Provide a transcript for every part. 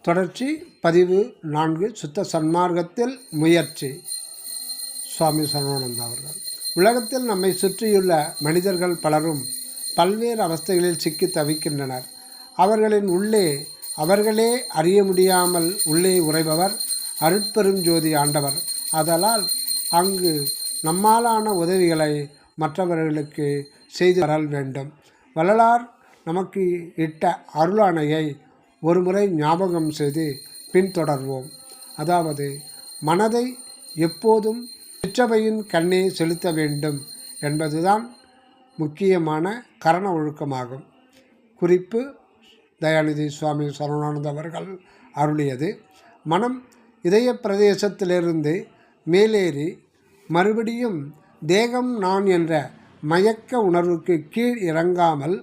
தொடர்ச்சி பதிவு 4 சுத்த சன்மார்க்கத்தில் முயற்சி. சுவாமி சரவணானந்தா அவர்கள். உலகத்தில் நம்மை சுற்றியுள்ள மனிதர்கள் பலரும் பல்வேறு அவஸ்தைகளில் சிக்கி தவிக்கின்றனர். அவர்களின் உள்ளே அவர்களே அறிய முடியாமல் உள்ளே உறைபவர் அருட்பெருஞ்சோதி ஆண்டவர். ஆதலால் அங்கு நம்மாலான உதவிகளை மற்றவர்களுக்கு செய்து வரல் வேண்டும். வள்ளலார் நமக்கு இட்ட அருளாணையை ஒருமுறை ஞாபகம் செய்து பின்தொடர்வோம். அதாவது, மனதை எப்போதும் சிற்றபையின் கண்ணே செலுத்த வேண்டும் என்பதுதான் முக்கியமான கரண ஒழுக்கமாகும். குறிப்பு: தயாநிதி சுவாமி சரவணானந்தா அவர்கள் அருளியது. மனம் இதய பிரதேசத்திலிருந்து மேலேறி மறுபடியும் தேகம் நான் என்ற மயக்க உணர்வுக்கு கீழ் இறங்காமல்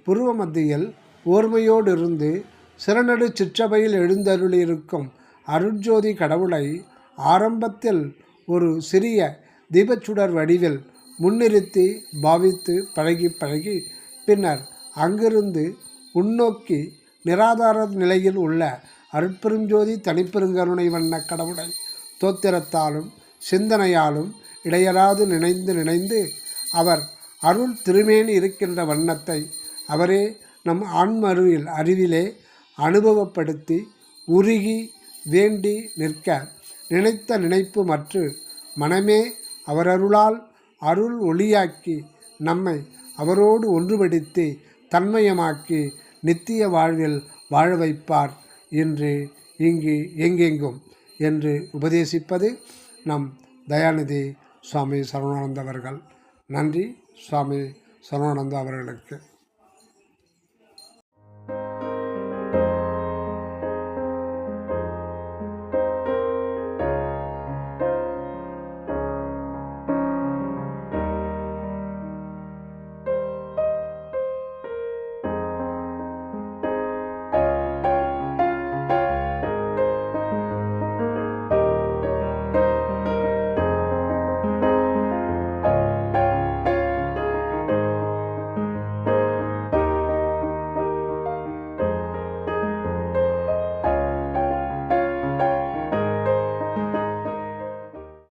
புருவ மத்தியில் ஓர்மையோடு இருந்து சிறநடு சிற்றபையில் எழுந்தருளியிருக்கும் அருட்ஜோதி கடவுளை ஆரம்பத்தில் ஒரு சிறிய தீபச்சுடர் வடிவில் முன்னிறுத்தி பாவித்து பழகி பின்னர் அங்கிருந்து உள்நோக்கி நிராதார நிலையில் உள்ள அருட்பெருஞ்சோதி தனிப்பெருங்கருணை வண்ண கடவுளை தோத்திரத்தாலும் சிந்தனையாலும் இடையராது நினைந்து அவர் அருள் திருமேனி இருக்கின்ற வண்ணத்தை அவரே நம் ஆன்ம அறிவிலே அனுபவப்படுத்தி உருகி வேண்டி நிற்க நினைத்த நினைப்பு மற்று மனமே அவரருளால் அருள் ஒளியாக்கி நம்மை அவரோடு ஒன்றுபடுத்தி தன்மயமாக்கி நித்திய வாழ்வில் வாழ வைப்பார் என்று இங்கு எங்கெங்கும் என்று உபதேசிப்பது நம் தயாநிதி சுவாமி சரவணானந்தா அவர்கள். நன்றி சுவாமி சரவணானந்தா அவர்களுக்கு.